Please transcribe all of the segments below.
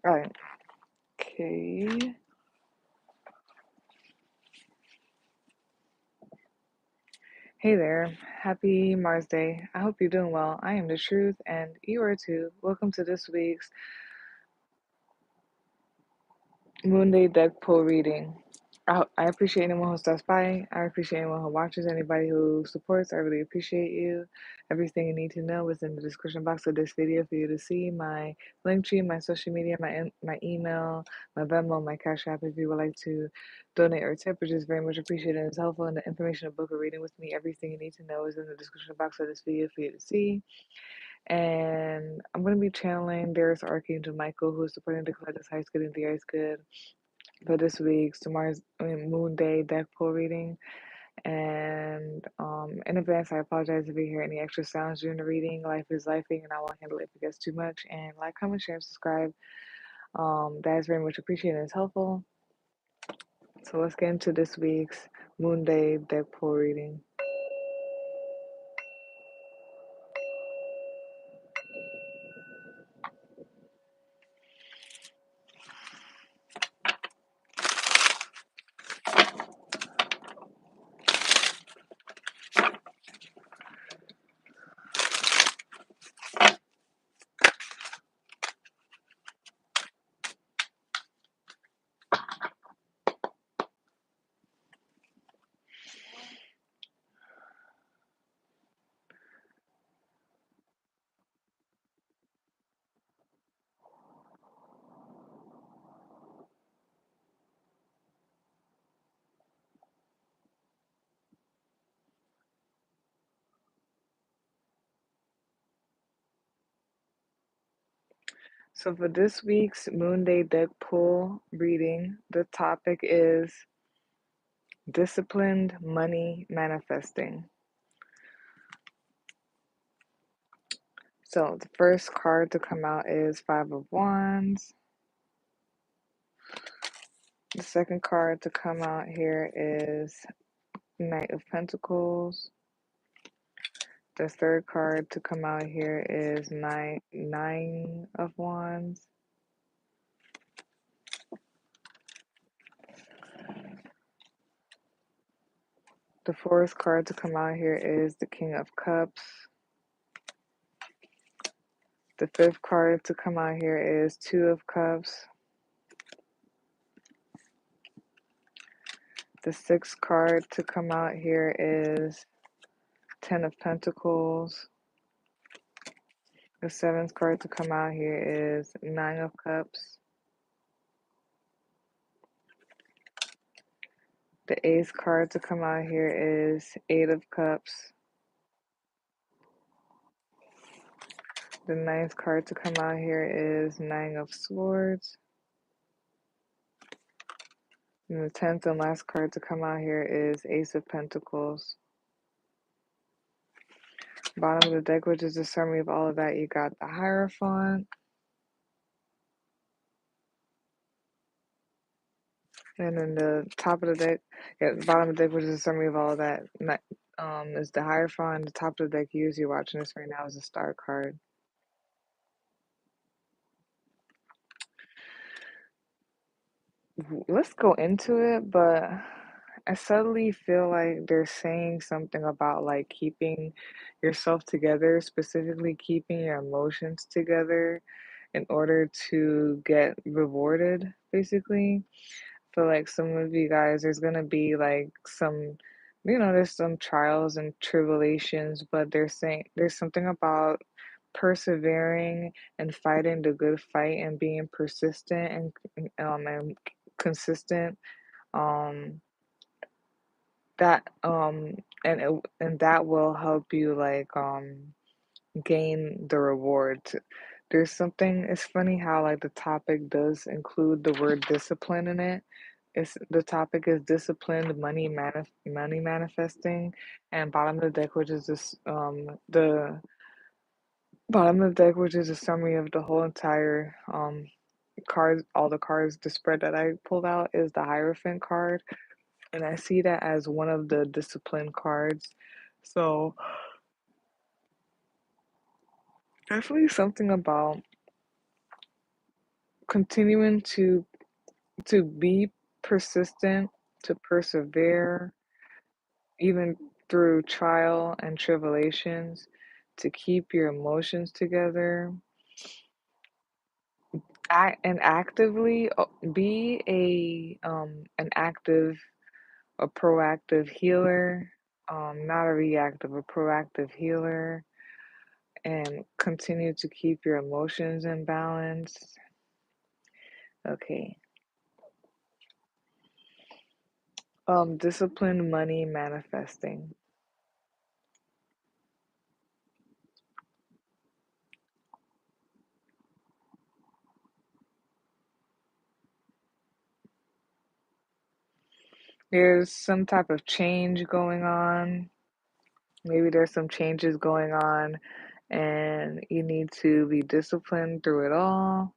All right. Okay. Hey there. Happy Mars Day. I hope you're doing well. I am the truth, and you are too. Welcome to this week's Moon Day deck pull reading. I appreciate anyone who stops by. I appreciate anyone who watches, anybody who supports. I really appreciate you. Everything you need to know is in the description box of this video for you to see. My Linktree, my social media, my email, my Venmo, my Cashapp. If you would like to donate or tip, which is very much appreciated and is helpful. And the information of book or reading with me. Everything you need to know is in the description box of this video for you to see. And I'm going to be channeling Darius Archangel Michael, who is supporting the collective highest good and the highest good for this week's Moon Day deck pull reading. And in advance, I apologize if you hear any extra sounds during the reading. Life is lifing, and I won't handle it if it gets too much. And like, comment, share, and subscribe. That is very much appreciated and is helpful. So let's get into this week's Moon Day deck pull reading. So for this week's Moon Day deck pull reading, the topic is disciplined money manifesting. So the first card to come out is Five of Wands. The second card to come out here is Knight of Pentacles. The third card to come out here is Nine of Wands. The fourth card to come out here is the King of Cups. The fifth card to come out here is Two of Cups. The sixth card to come out here is Ten of Pentacles. The seventh card to come out here is Nine of Cups. The eighth card to come out here is Eight of Cups. The ninth card to come out here is Nine of Swords. And the 10th and last card to come out here is Ace of Pentacles. Bottom of the deck, which is a summary of all of that, you got the Hierophant. And then the top of the deck, the bottom of the deck, which is a summary of all of that, is the Hierophant. The top of the deck, you usually watching this right now, is a Star card. Let's go into it, but I suddenly feel like they're saying something about like keeping yourself together, specifically keeping your emotions together in order to get rewarded, basically. For like some of you guys, there's gonna be like some, there's some trials and tribulations, but they're saying there's something about persevering and fighting the good fight and being persistent and consistent. Um, that and that will help you like gain the reward. There's something. It's funny how like the topic does include the word discipline in it. It's the topic is disciplined money manifesting, and bottom of the deck, which is this the bottom of the deck, which is a summary of the whole entire cards, all the cards, the spread that I pulled out is the Hierophant card, and I see that as one of the discipline cards. So definitely something about continuing to be persistent, to persevere, even through trial and tribulations, to keep your emotions together, act and actively be an active, a proactive healer, not a reactive, a proactive healer, and continue to keep your emotions in balance. Okay. Disciplined money manifesting. There's some type of change going on. Maybe there's some changes going on, and you need to be disciplined through it all.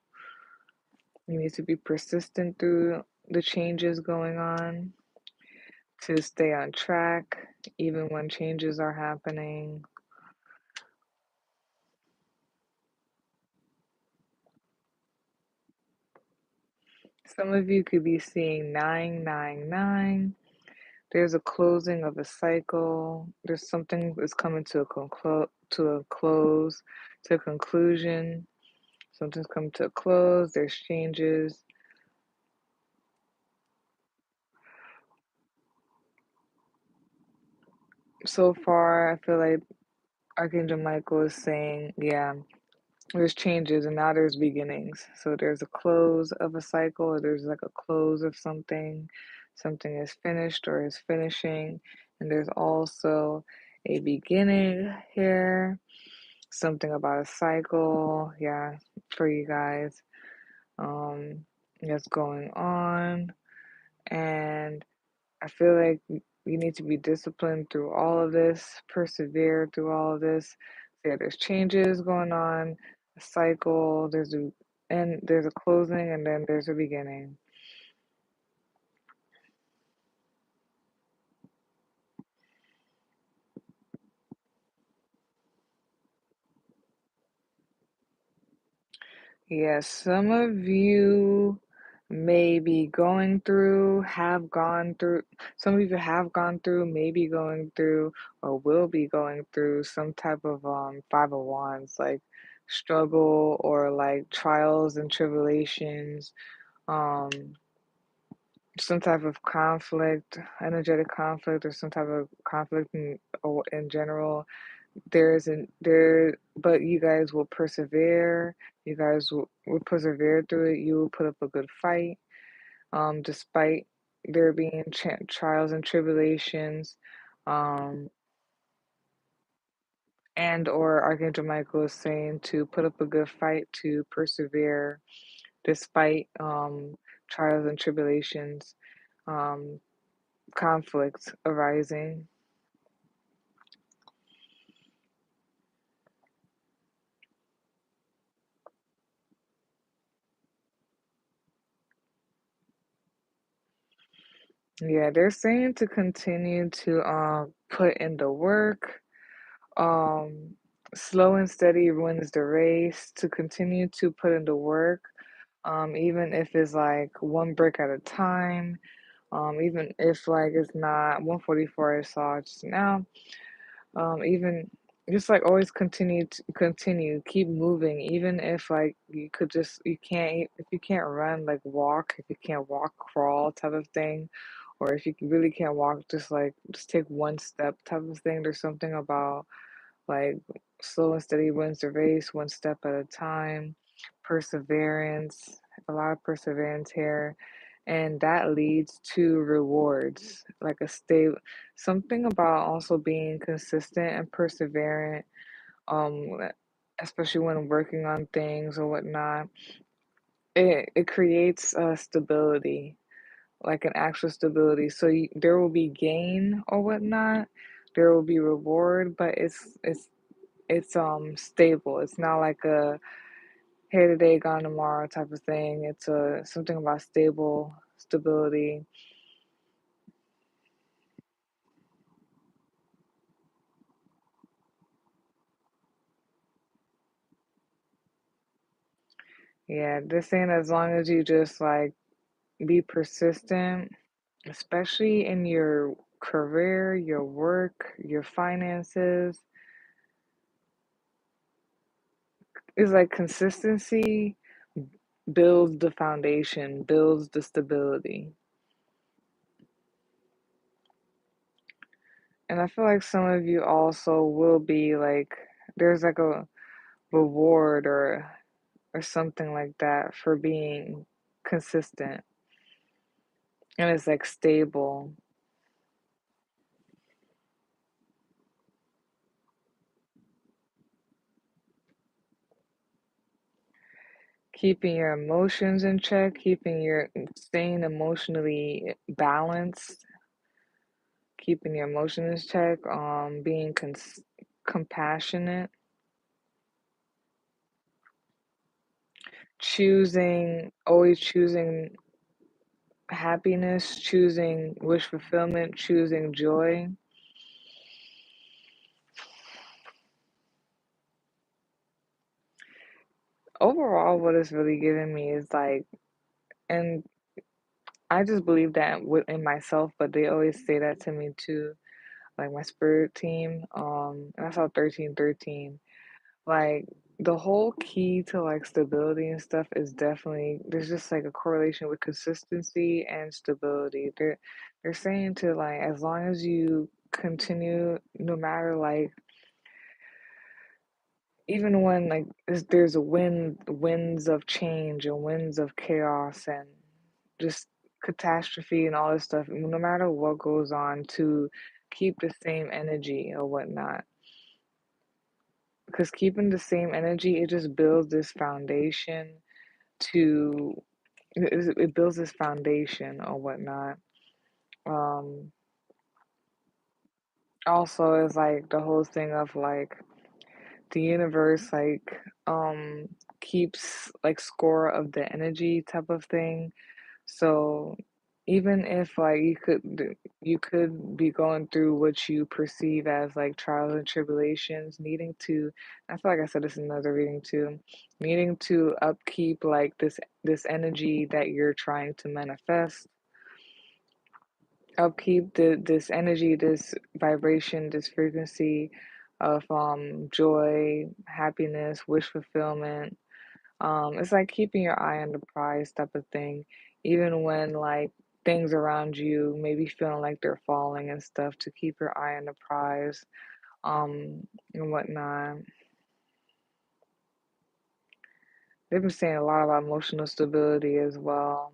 You need to be persistent through the changes going on to stay on track, even when changes are happening. Some of you could be seeing 999. There's a closing of a cycle. There's something that's coming to a close, to a conclusion. Something's coming to a close. There's changes. So far, I feel like Archangel Michael is saying, yeah, there's changes and now there's beginnings. So there's a close of a cycle, or there's like a close of something. Something is finished or is finishing. And there's also a beginning here. Something about a cycle, yeah, for you guys. That's going on. And I feel like you need to be disciplined through all of this, persevere through all of this. So yeah, there's changes going on, a cycle, there's a closing and then there's a beginning. Yes, some of you may be going through, have gone through, some of you have gone through, may be going through, or will be going through some type of five of wands, like struggle or like trials and tribulations, um, some type of conflict, energetic conflict, or some type of conflict or in general. But you guys will persevere. You guys will persevere through it. You will put up a good fight, despite there being trials and tribulations, um, and or Archangel Michael is saying to put up a good fight, to persevere despite trials and tribulations, um, conflicts arising. Yeah, they're saying to continue to put in the work. Um, Slow and steady wins the race. To continue to put in the work, even if it's like one brick at a time. Even if like it's not 144 I saw just now. Even just like always continue, keep moving. Even if like you can't, if you can't run, like walk. If you can't walk, crawl type of thing. Or if you really can't walk, just take one step type of thing. There's something about like slow and steady wins the race, one step at a time, perseverance, a lot of perseverance here. And that leads to rewards, like something about also being consistent and perseverant, um, especially when working on things or whatnot. It creates stability, like an actual stability. So there will be gain or whatnot. There will be reward, but it's stable. It's not like a here today, gone tomorrow type of thing. It's a something about stability. Yeah, they're saying as long as you just like be persistent, especially in your career, your work, your finances, is like consistency builds the foundation, builds the stability. And I feel like some of you also will be like, there's like a reward or something like that for being consistent and it's like stable. Keeping your emotions in check, keeping your staying emotionally balanced, keeping your emotions in check, being compassionate, always choosing happiness, choosing wish fulfillment, choosing joy. Overall, what it's really giving me is like, and I just believe that within myself, but they always say that to me too, like my spirit team. And I saw 1313. Like the whole key to like stability and stuff is definitely there's just like a correlation with consistency and stability. They're saying to like as long as you continue, no matter like even when like there's winds of change and winds of chaos and just catastrophe and all this stuff, no matter what goes on, to keep the same energy or whatnot. Because keeping the same energy, it just builds this foundation to it builds this foundation or whatnot. Um, Also is like the whole thing of like the universe like keeps like score of the energy type of thing. So even if like you could be going through what you perceive as like trials and tribulations, needing to I feel like I said this in another reading too, needing to upkeep like this energy that you're trying to manifest, upkeep this energy, this vibration, this frequency of joy, happiness, wish fulfillment. It's like keeping your eye on the prize type of thing, even when like things around you maybe feeling like they're falling and stuff, to keep your eye on the prize, and whatnot. They've been saying a lot about emotional stability as well,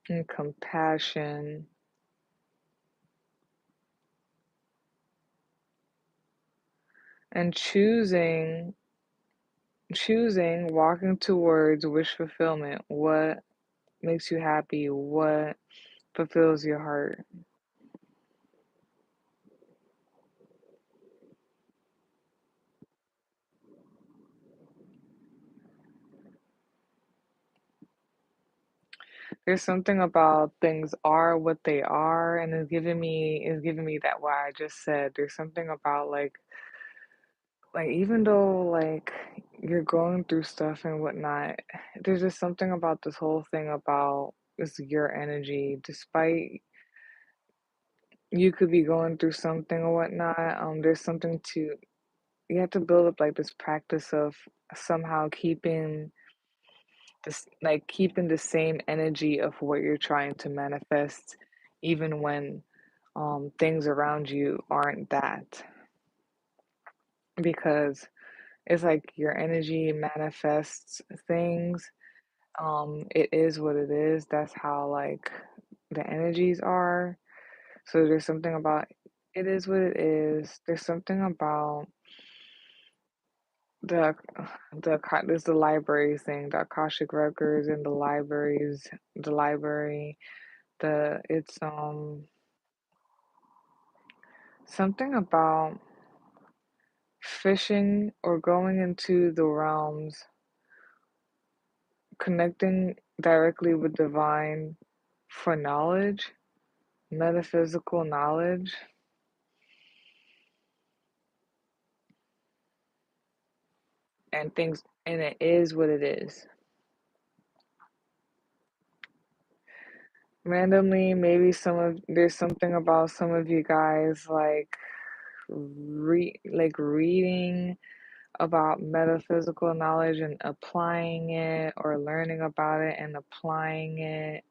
and compassion, and choosing walking towards wish fulfillment. What makes you happy? What fulfills your heart? There's something about things are what they are, and it's giving me that what I just said. There's something about like even though like you're going through stuff and whatnot, there's just something about this whole thing about it's your energy. Despite you could be going through something or whatnot, there's something to you have to build up like this practice of somehow keeping the same energy of what you're trying to manifest, even when things around you aren't that. Because it's like your energy manifests things. It is what it is. That's how like the energies are. So there's something about it is what it is. There's something about the there's the library thing, the Akashic records and the libraries, the library, the it's something about fishing or going into the realms, connecting directly with divine for knowledge, metaphysical knowledge, and it is what it is. Randomly, maybe there's something about some of you guys like reading about metaphysical knowledge and applying it, or learning about it and applying it,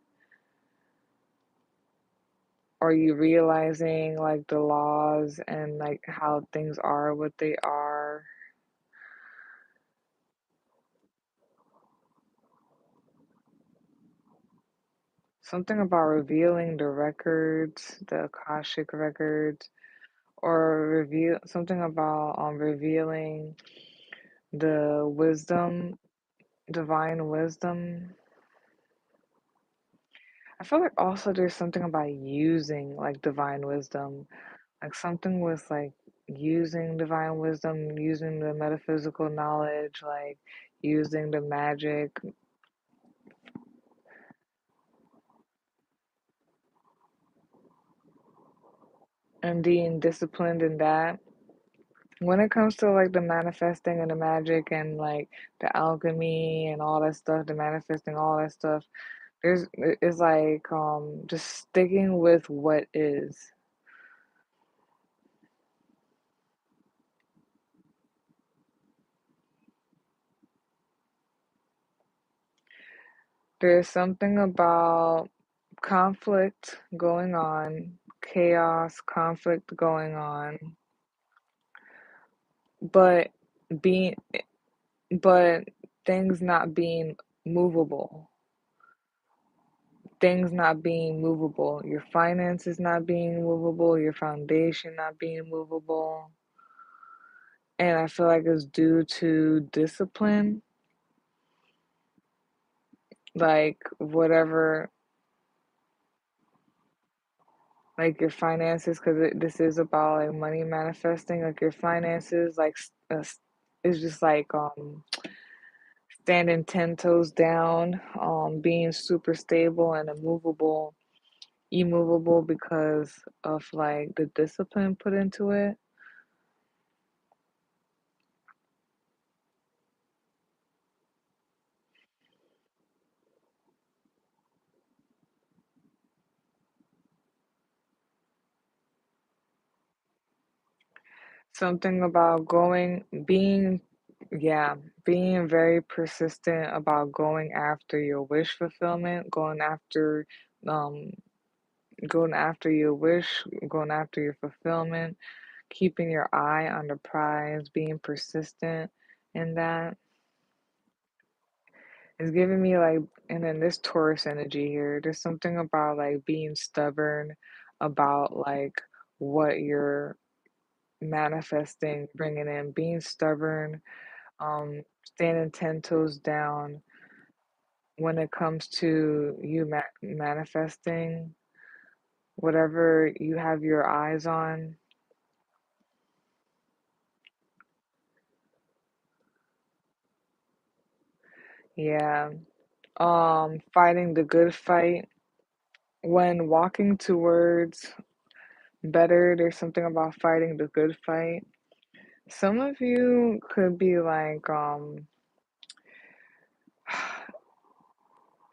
or you realizing like the laws and like how things are what they are. Something about revealing the records, the Akashic records, or reveal something about revealing the wisdom, divine wisdom. I feel like also there's something about using like divine wisdom, like something with like using divine wisdom, using the metaphysical knowledge, like using the magic and being disciplined in that. When it comes to like the manifesting and the magic and like the alchemy and all that stuff, the manifesting, all that stuff, it's like just sticking with what is. There's something about conflict going on, chaos, conflict going on, but being but things not being movable. Things not being movable. Your finances not being movable, your foundation not being movable. And I feel like it's due to discipline, like whatever, like your finances, because this is about like money manifesting, like your finances, like it's just like standing 10 toes down, being super stable and immovable because of like the discipline put into it. Something about yeah, being very persistent about going after your wish fulfillment, um, going after your wish, going after your fulfillment, keeping your eye on the prize, being persistent in that. It's giving me like, and then this Taurus energy here, there's something about like being stubborn about like what you're manifesting, bringing in, being stubborn, standing 10 toes down when it comes to you manifesting whatever you have your eyes on. Yeah. Fighting the good fight. When walking towards better, there's something about fighting the good fight. Some of you could be like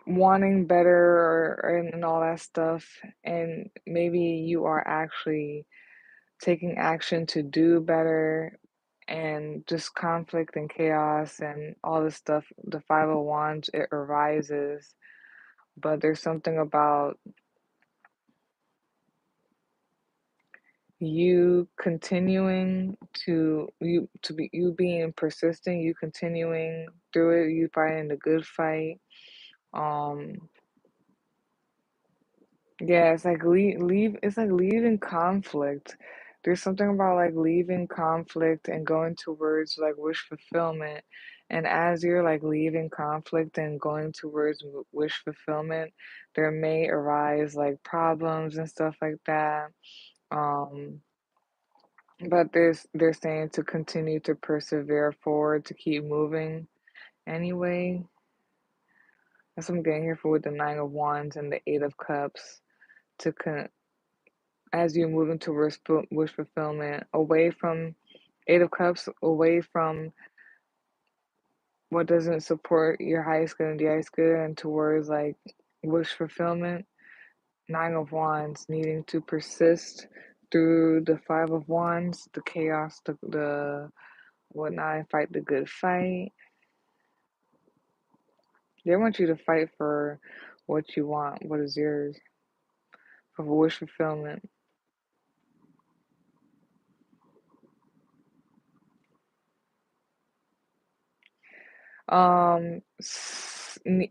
wanting better and all that stuff, and maybe you are actually taking action to do better, and just conflict and chaos and all this stuff, the five of wands, it arises. But there's something about you continuing to be you being persistent, you continuing through it, you fighting the good fight. um Yeah, it's like it's like leaving conflict. There's something about like leaving conflict and going towards like wish fulfillment. And as you're like leaving conflict and going towards wish fulfillment, there may arise like problems and stuff like that. Um, but they're saying to continue to persevere forward, to keep moving anyway. That's what I'm getting here for with the Nine of Wands and the Eight of Cups. To as you're moving towards wish fulfillment, away from Eight of Cups, away from what doesn't support your highest good and the highest good and towards like wish fulfillment. Nine of Wands, needing to persist through the Five of Wands, the chaos, the whatnot, and fight the good fight. They want you to fight for what you want, what is yours, for wish fulfillment.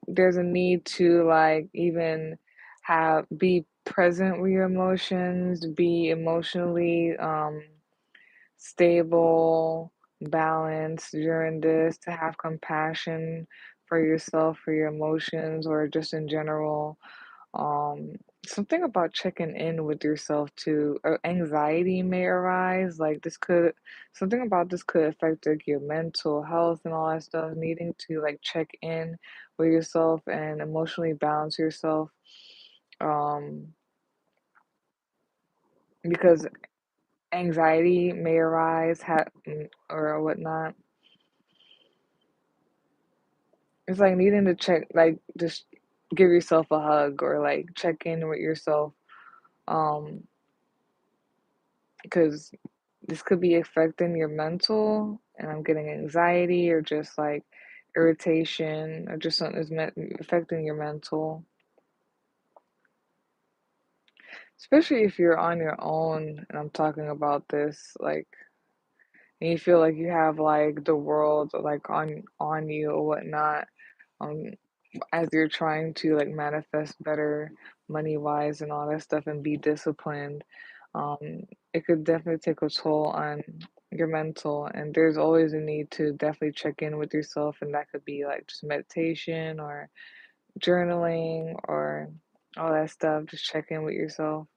There's a need to like even have be present with your emotions, be emotionally stable, balanced during this, to have compassion for yourself, for your emotions, or just in general. Um, Something about checking in with yourself too. Anxiety may arise. Like this could, something about this could affect like your mental health and all that stuff. Needing to like check in with yourself and emotionally balance yourself. Um, because anxiety may arise, or whatnot. It's like needing to check, like just give yourself a hug or like check in with yourself. Um, because this could be affecting your mental, and I'm getting anxiety or just like irritation or just something is affecting your mental, especially if you're on your own. And I'm talking about this like, and you feel like you have like the world like on you or whatnot. Um, as you're trying to like manifest better money wise and all that stuff and be disciplined, um, it could definitely take a toll on your mental. And there's always a need to definitely check in with yourself, and that could be like just meditation or journaling or all that stuff. Just check in with yourself.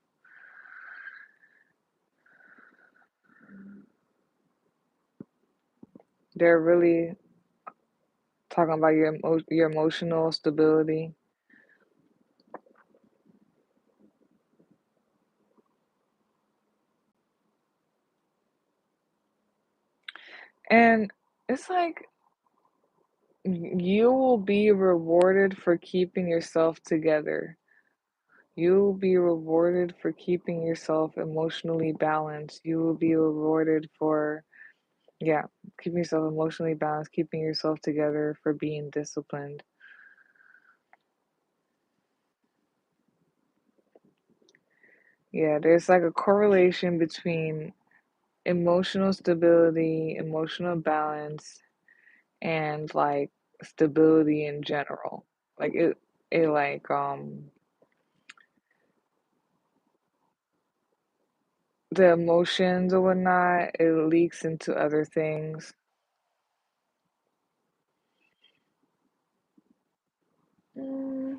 They're really talking about your emotional stability. And it's like you will be rewarded for keeping yourself together. You will be rewarded for keeping yourself emotionally balanced. You will be rewarded for, yeah, keeping yourself emotionally balanced, keeping yourself together, for being disciplined. Yeah, there's like a correlation between emotional stability, emotional balance, and like stability in general. Like it like the emotions or whatnot, it leaks into other things. Mm,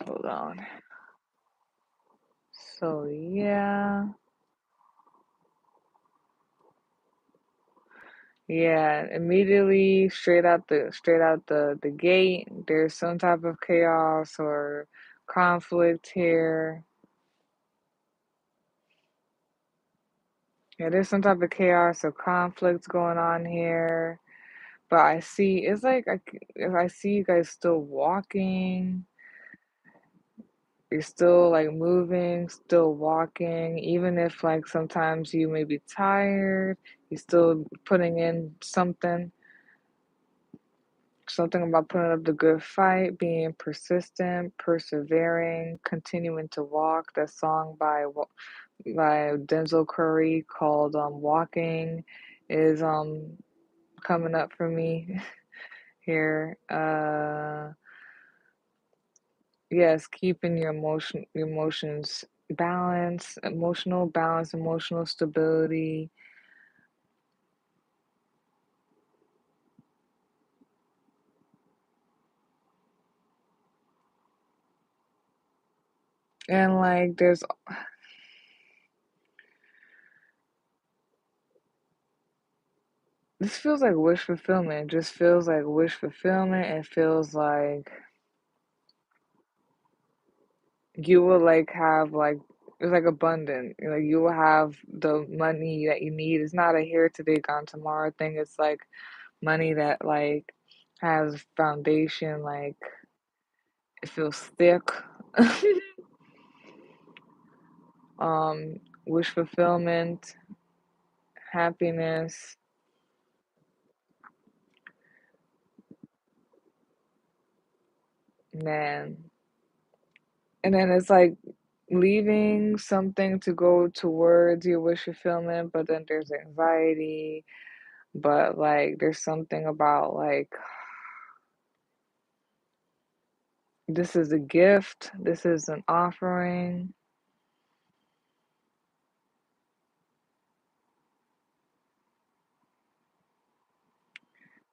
hold on. So yeah. Yeah, immediately straight out the gate, there's some type of chaos or conflict here. Yeah, there's some type of chaos or conflict going on here. But I see it's like if I see you guys still walking, you're still like moving, still walking, even if like sometimes you may be tired, you're still putting in something about putting up the good fight, being persistent, persevering, continuing to walk. That song by Denzel Curry called "Walking" is coming up for me here. Yes, keeping your emotions balance, emotional stability, and like there's, this feels like wish fulfillment. Just feels like wish fulfillment. It feels like you will like have like it's like abundant. Like you will have the money that you need. It's not a here today, gone tomorrow thing. It's like money that like has foundation, like it feels thick. Wish fulfillment, happiness, man. And then it's like leaving something to go towards your wish fulfillment, but then there's anxiety, but like there's something about like this is a gift, this is an offering.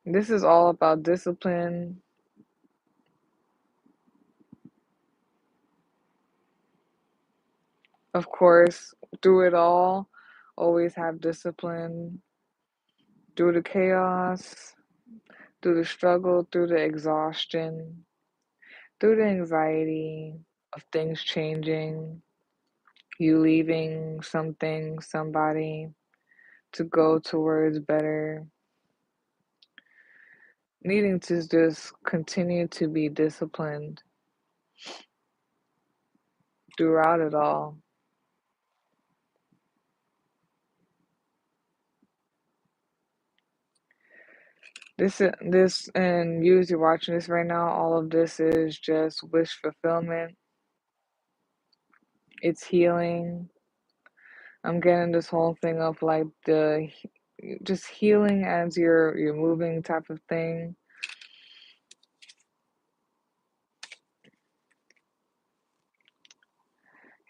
This is all about discipline. Of course, through it all, always have discipline. Through the chaos, through the struggle, through the exhaustion, through the anxiety of things changing, you leaving something, somebody to go towards better, needing to just continue to be disciplined throughout it all. This, and you as you're watching this right now, all of this is just wish fulfillment. It's healing. I'm getting this whole thing of like just healing as you're moving type of thing.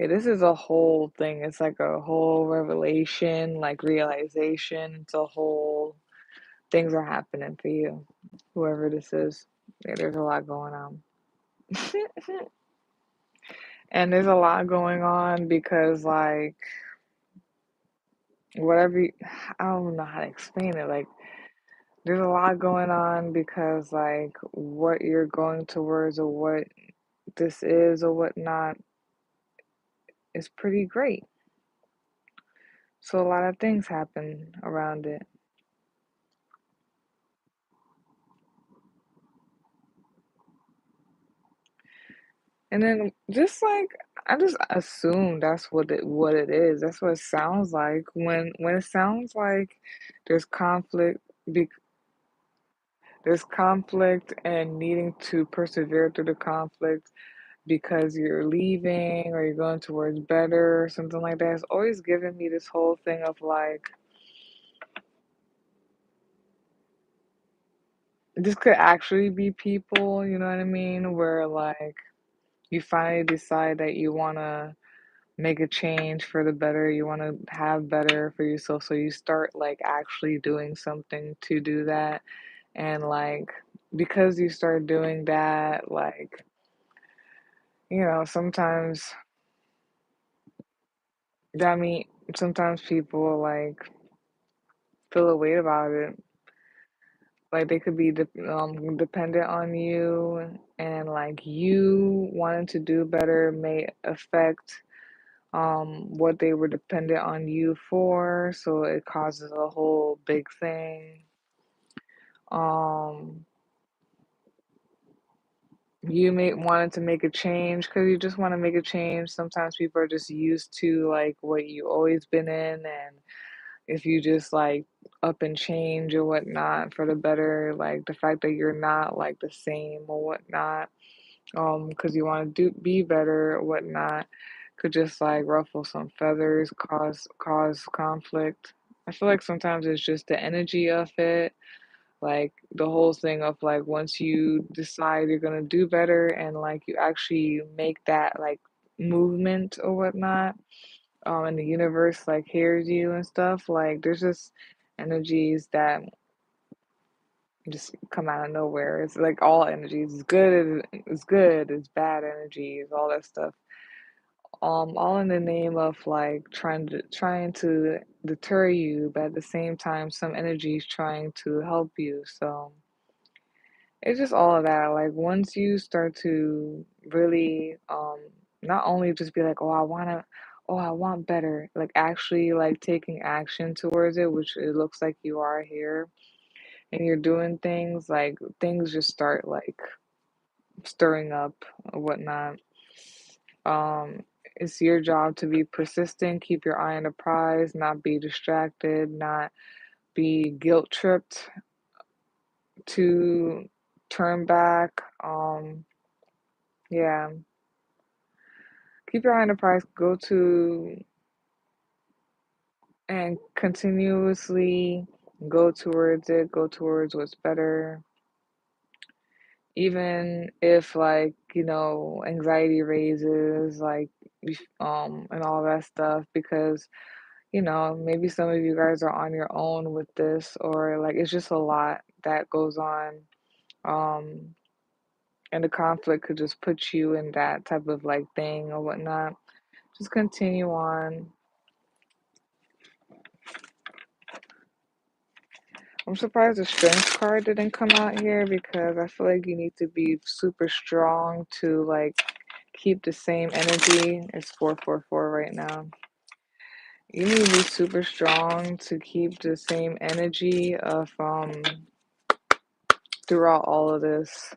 Yeah, this is a whole thing. It's like a whole revelation, like realization. It's a whole things are happening for you, whoever this is. Yeah, there's a lot going on. And there's a lot going on because like whatever I don't know how to explain it. Like there's a lot going on because like what you're going towards or what this is or whatnot is pretty great. So a lot of things happen around it. And then just like I just assume that's what it is. That's what it sounds like when it sounds like there's conflict be, there's conflict and needing to persevere through the conflict because you're leaving or you're going towards better or something like that. It's always giving me this whole thing of like this could actually be people, you know what I mean? Where like you finally decide that you wanna make a change for the better, you want to have better for yourself, so you start like actually doing something to do that. And like because you start doing that, like sometimes I mean sometimes people like feel a weight about it, like they could be dependent on you, and like you wanting to do better may affect what they were dependent on you for, so it causes a whole big thing. um you may wanted to make a change because you just want to make a change. Sometimes people are just used to like what you always been in, and if you just like up and change or whatnot for the better, like the fact that you're not like the same or whatnot, because you want to be better or whatnot, could just like ruffle some feathers, cause conflict. I feel like sometimes it's just the energy of it, like the whole thing of like once you decide you're gonna do better and like you actually make that like movement or whatnot, and the universe like hears you and stuff, like there's just energies that just come out of nowhere. It's like all energies. It's bad energies, all that stuff. All in the name of like trying to deter you, but at the same time, some energy is trying to help you. So it's just all of that. Like once you start to really not only just be like, oh, I want better, like actually like taking action towards it, which it looks like you are here, and you're doing things, like things just start like stirring up or whatnot. It's your job to be persistent, keep your eye on the prize, not be distracted, not be guilt tripped to turn back. Yeah, keep your eye on the prize, go to and continuously go towards what's better. Even if like, anxiety raises, like and all that stuff, because maybe some of you guys are on your own with this, or like it's just a lot that goes on. Um, and the conflict could just put you in that type of like thing or whatnot. Just continue on. I'm surprised the strength card didn't come out here, because I feel like you need to be super strong to like keep the same energy. It's 444 right now. You need to be super strong to keep the same energy of throughout all of this,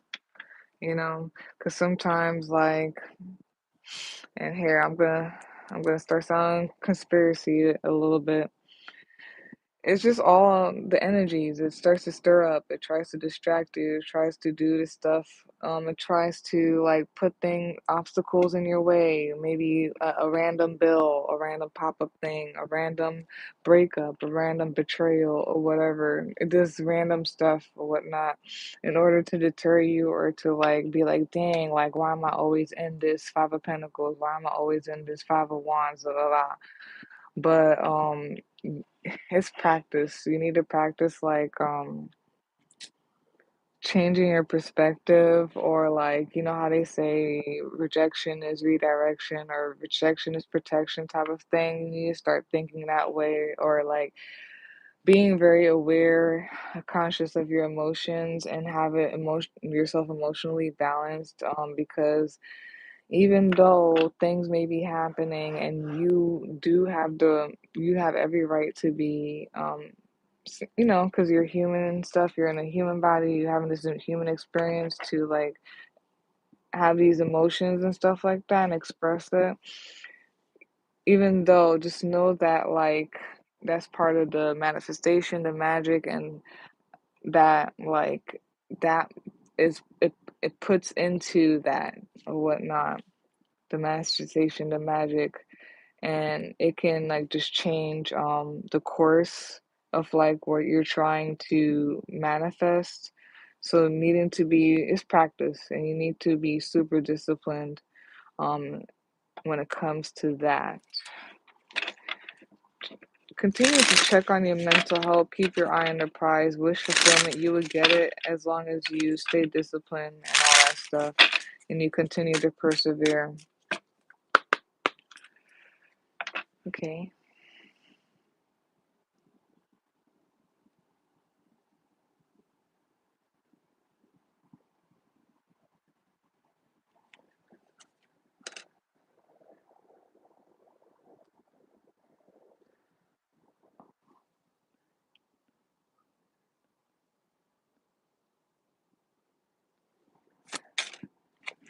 because sometimes like, and here I'm gonna start sounding conspiracy a little bit. It's just all the energies. It starts to stir up. It tries to distract you. It tries to do this stuff. It tries to like put obstacles in your way. Maybe a random bill, a random pop-up thing, a random breakup, a random betrayal, or whatever. It does random stuff or whatnot, in order to deter you, or to like be like, dang, like why am I always in this Five of Pentacles? Why am I always in this Five of Wands? Blah, blah, blah. But it's practice. You need to practice like changing your perspective, or like, how they say rejection is redirection, or rejection is protection type of thing. You need to start thinking that way, or like being very aware, conscious of your emotions, and have yourself emotionally balanced, because even though things may be happening, and you have every right to be, because you're human and stuff, you're in a human body, you're having this human experience, to like have these emotions and stuff like that and express it. Even though, just know that like that's part of the manifestation, the magic, and that like that is it puts into that or whatnot, the manifestation, the magic, and it can like just change the course of like what you're trying to manifest. So needing to be is practice, and you need to be super disciplined um when it comes to that. Continue to check on your mental health, keep your eye on the prize, wish fulfillment, you would get it as long as you stay disciplined and all that stuff, and you continue to persevere. Okay,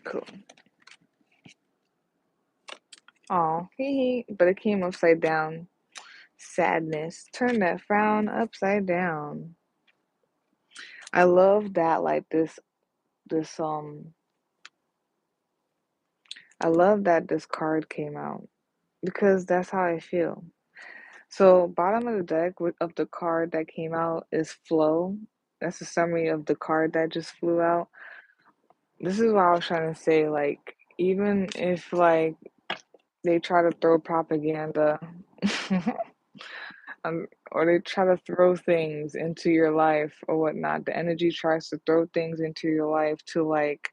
cool. Oh, hee hee, but it came upside down. Sadness. Turn that frown upside down. I love that, like this I love that this card came out, because that's how I feel. So bottom of the deck of the card that came out is flow. That's a summary of the card that just flew out. This is what I was trying to say, like even if like they try to throw propaganda or they try to throw things into your life or whatnot, the energy tries to throw things into your life to like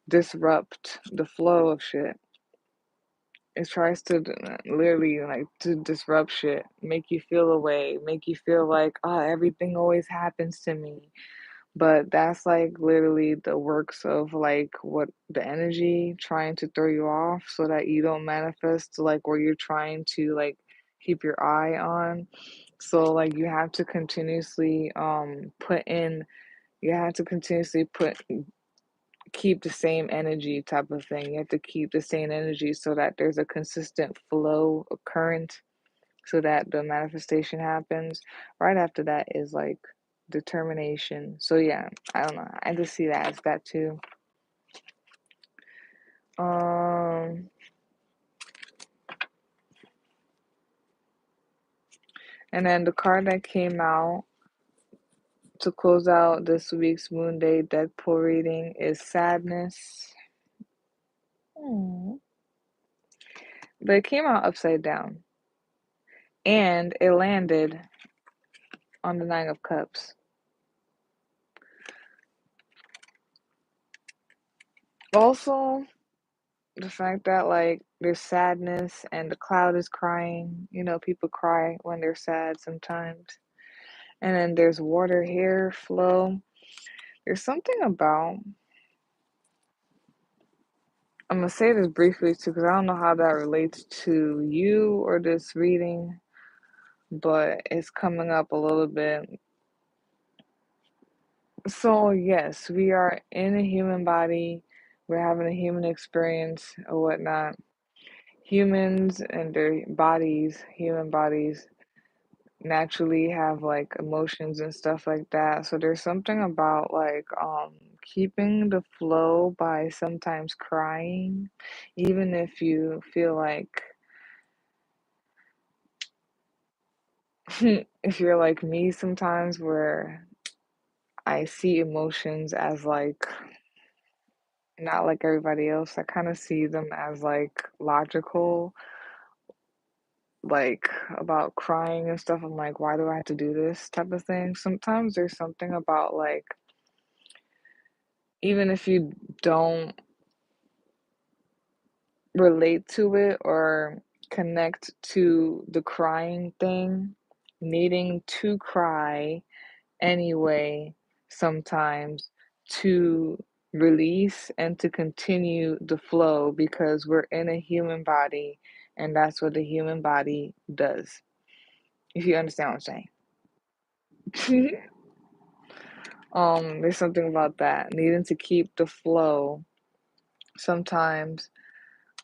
disrupt the flow of shit. It tries to literally like to disrupt shit, make you feel away, make you feel like, oh, everything always happens to me. But that's like literally the works of like what the energy trying to throw you off so that you don't manifest to like where you're trying to like keep your eye on. So like you have to continuously put in you have to continuously put keep the same energy type of thing. You have to keep the same energy so that there's a consistent flow of current so that the manifestation happens. Right after that is like determination. So yeah, I don't know. I just see that as that too. Um and then the card that came out to close out this week's Moon Day Deadpool reading is sadness. Hmm. But it came out upside down. And it landed on the Nine of Cups. Also, the fact that like there's sadness and the cloud is crying. You know, people cry when they're sad sometimes. And then there's water here, flow. There's something about, I'm gonna say this briefly too, because I don't know how that relates to you or this reading, but it's coming up a little bit. So, yes, we are in a human body, we're having a human experience or whatnot. Humans and their bodies, human bodies, naturally have like emotions and stuff like that. So there's something about like keeping the flow by sometimes crying, even if you feel like if you're like me sometimes where I see emotions as like not like everybody else. I kind of see them as like logical, like about crying and stuff. I'm like, why do I have to do this type of thing? Sometimes there's something about like even if you don't relate to it or connect to the crying thing, needing to cry anyway, sometimes to release and to continue the flow because we're in a human body and that's what the human body does. If you understand what I'm saying. There's something about that, needing to keep the flow sometimes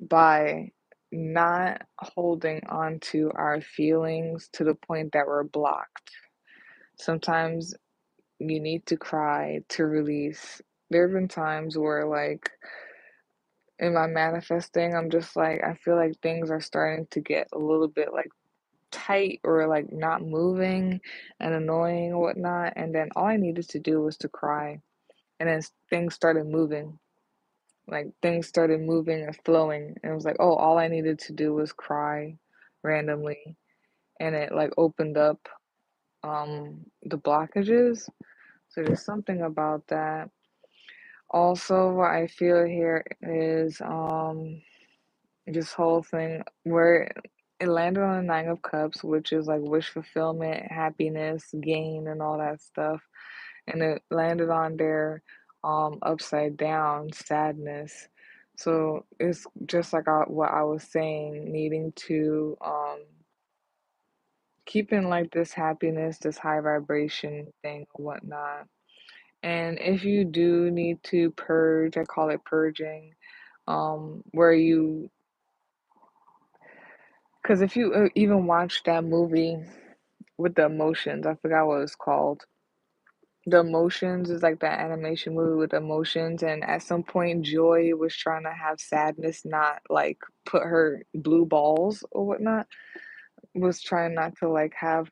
by not holding on to our feelings to the point that we're blocked. Sometimes you need to cry to release. There have been times where, like, in my manifesting, I'm just like, I feel like things are starting to get a little bit like tight or like not moving and annoying and whatnot. And then all I needed to do was to cry. And then things started moving. Like things started moving and flowing. And it was like, oh, all I needed to do was cry randomly. And it like opened up the blockages. So there's something about that. Also, what I feel here is this whole thing where it landed on the Nine of Cups, which is like wish fulfillment, happiness, gain, and all that stuff. And it landed on there upside down, sadness. So it's just like what I was saying, needing to keep in like this happiness, this high vibration thing, or whatnot. And if you do need to purge, I call it purging, where you, because if you even watch that movie with the emotions, I forgot what it's called. The emotions is like that animation movie with emotions, and at some point, Joy was trying to have sadness not like put her blue balls or whatnot, was trying not to like have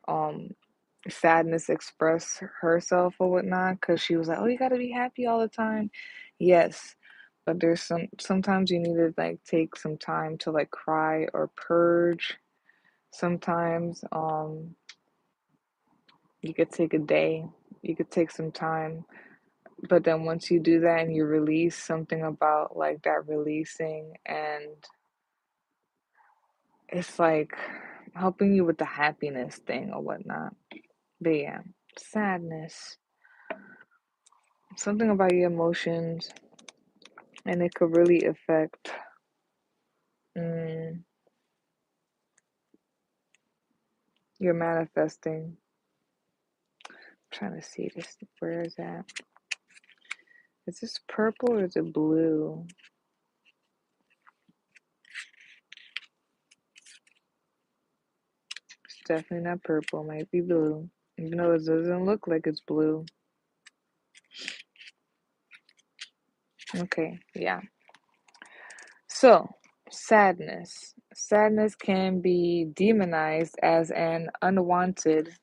sadness express herself or whatnot because she was like, oh, you gotta be happy all the time. Yes, but there's sometimes you need to like take some time to like cry or purge. Sometimes you could take a day, you could take some time, but then once you do that and you release something about like that releasing and it's like helping you with the happiness thing or whatnot. But yeah, sadness, something about your emotions, and it could really affect mm, your manifesting. I'm trying to see this. Where is that? Is this purple or is it blue? It's definitely not purple. It might be blue. Even though it doesn't look like it's blue. Okay, yeah. So, sadness. Sadness can be demonized as an unwanted.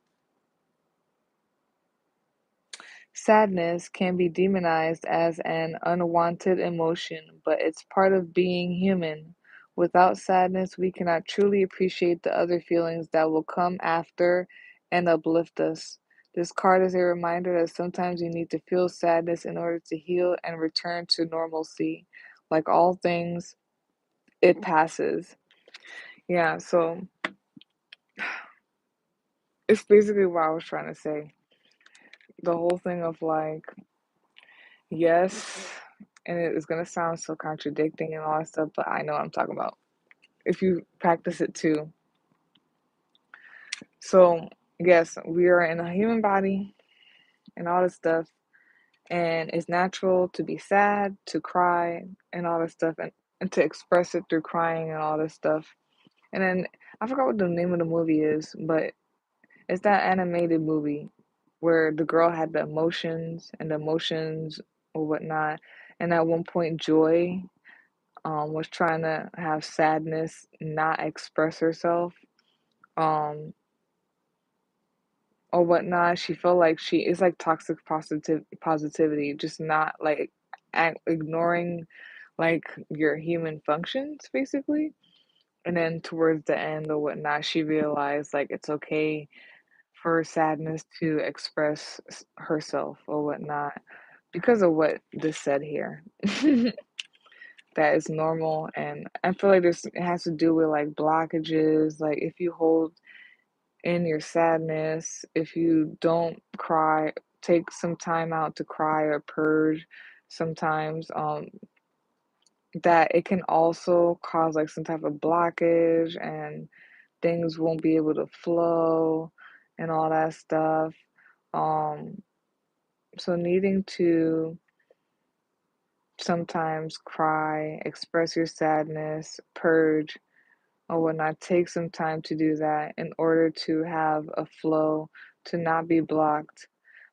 Sadness can be demonized as an unwanted emotion, but it's part of being human. Without sadness, we cannot truly appreciate the other feelings that will come after and uplift us. This card is a reminder that sometimes you need to feel sadness in order to heal and return to normalcy. Like all things, it passes. Yeah, so it's basically what I was trying to say. The whole thing of like, yes, and it's gonna sound so contradicting and all that stuff, but I know what I'm talking about. If you practice it too. So, yes, we are in a human body and all this stuff, and it's natural to be sad, to cry, and all this stuff, and to express it through crying and all this stuff. And then I forgot what the name of the movie is, but it's that animated movie where the girl had the emotions or whatnot. And at one point, Joy was trying to have sadness not express herself um, or whatnot. She felt like she is like toxic positivity, just not like ignoring like your human functions basically. And then towards the end or whatnot, she realized like it's okay for sadness to express herself or whatnot because of what this said here. That is normal, and I feel like this it has to do with like blockages. Like if you hold in your sadness, if you don't cry, take some time out to cry or purge sometimes, that it can also cause like some type of blockage and things won't be able to flow and all that stuff. Um, so needing to sometimes cry, express your sadness, purge or whatnot, take some time to do that in order to have a flow, to not be blocked.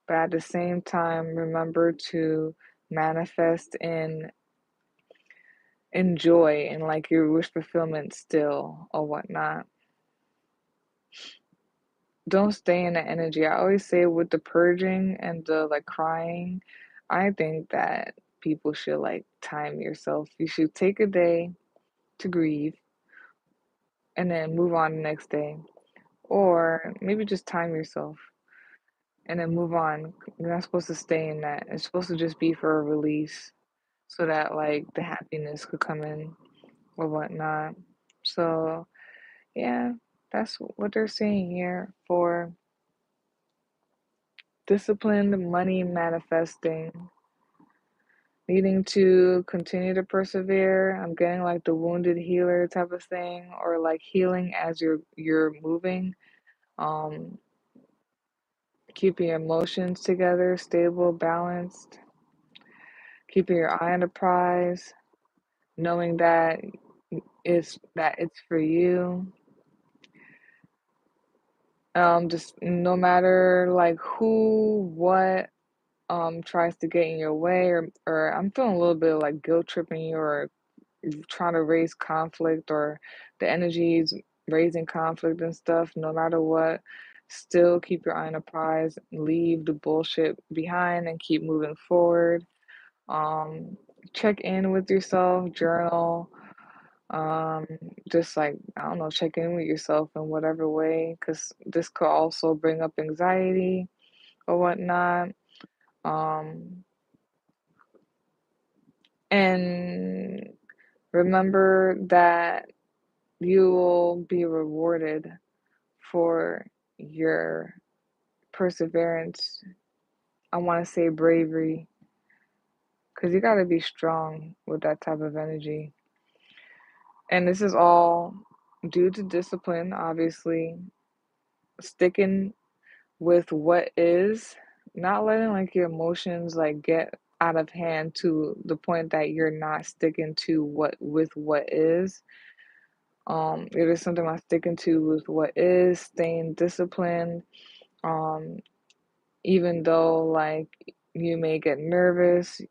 But at the same time, remember to manifest in joy and like your wish fulfillment still or whatnot. Don't stay in the energy. I always say with the purging and the like crying, I think that people should like time yourself. You should take a day to grieve and then move on the next day. Or maybe just time yourself and then move on. You're not supposed to stay in that. It's supposed to just be for a release so that like the happiness could come in or whatnot. So yeah, that's what they're saying here for disciplined money manifesting. Needing to continue to persevere. I'm getting like the wounded healer type of thing, or like healing as you're moving. Um, keeping your emotions together, stable, balanced, keeping your eye on the prize, knowing that it's for you. Just no matter like who, what tries to get in your way, or I'm feeling a little bit of like guilt tripping you or trying to raise conflict or the energies raising conflict and stuff, no matter what, still keep your eye on the prize, leave the bullshit behind and keep moving forward. Um, check in with yourself, journal, um, just like, I don't know, check in with yourself in whatever way, because this could also bring up anxiety or whatnot. Um, and remember that you will be rewarded for your perseverance. I want to say bravery, because you got to be strong with that type of energy. And this is all due to discipline, obviously, sticking with what is, not letting like your emotions like get out of hand to the point that you're not sticking to what is. It is something I'm sticking to with what is, staying disciplined. Um, Even though like you may get nervous,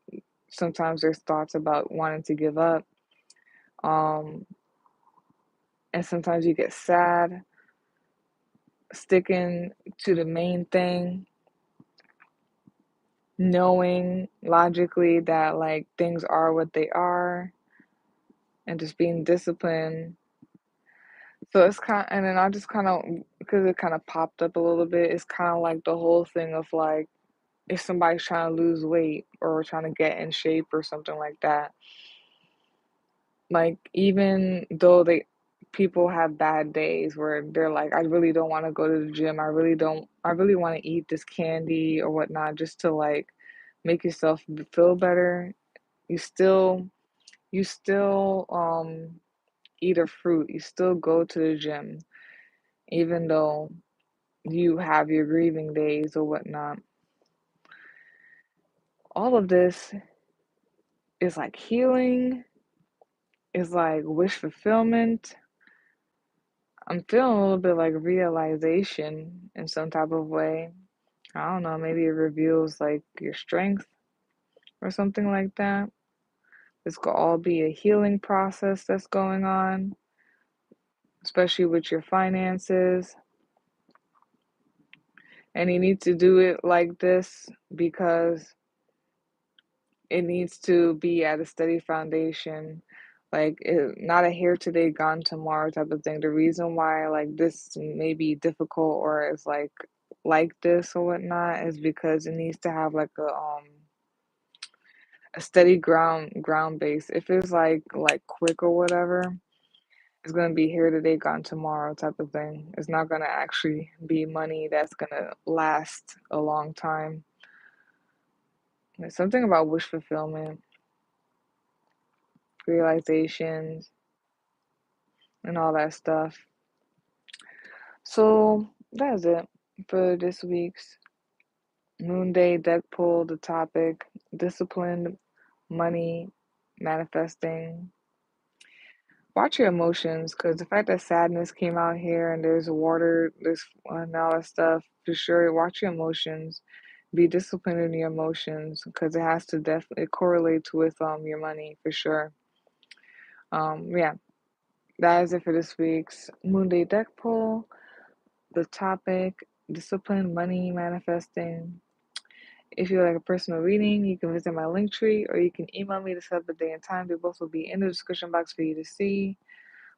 sometimes there's thoughts about wanting to give up. Um, and sometimes you get sad, sticking to the main thing, knowing logically that like things are what they are, and just being disciplined. So it's kind, and then I just kind of, because it kind of popped up a little bit, it's kind of like the whole thing of like if somebody's trying to lose weight or trying to get in shape or something like that. Like even though they people have bad days where they're like, I really don't want to go to the gym. I really want to eat this candy or whatnot just to like make yourself feel better. You still you still eat a fruit. You still go to the gym, even though you have your grieving days or whatnot. All of this is like healing, is like wish fulfillment. I'm feeling a little bit like realization in some type of way. I don't know, maybe it reveals like your strength or something like that. This could all be a healing process that's going on, especially with your finances. And you need to do it like this because it needs to be at a steady foundation. Like not a here today, gone tomorrow type of thing. The reason why like this may be difficult or is like this or whatnot is because it needs to have like a steady ground base. If it's like quick or whatever, it's gonna be here today, gone tomorrow type of thing. It's not gonna actually be money that's gonna last a long time. There's something about wish fulfillment, realizations, and all that stuff. So that's it for this week's Moon Day deck pull. The topic: disciplined money manifesting. Watch your emotions, because the fact that sadness came out here and there's water, there's and all that stuff, for sure. Watch your emotions. Be disciplined in your emotions, because it has to definitely correlate with your money for sure. Yeah, that is it for this week's Moon Day deck pull. The topic: discipline, money, manifesting. If you like a personal reading, you can visit my Linktree or you can email me to set up a day and time. They both will be in the description box for you to see.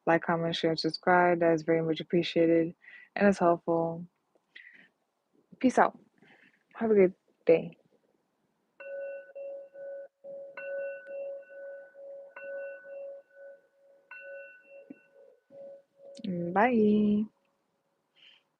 Like, comment, share, and subscribe. That is very much appreciated and it's helpful. Peace out. Have a good day. Bye.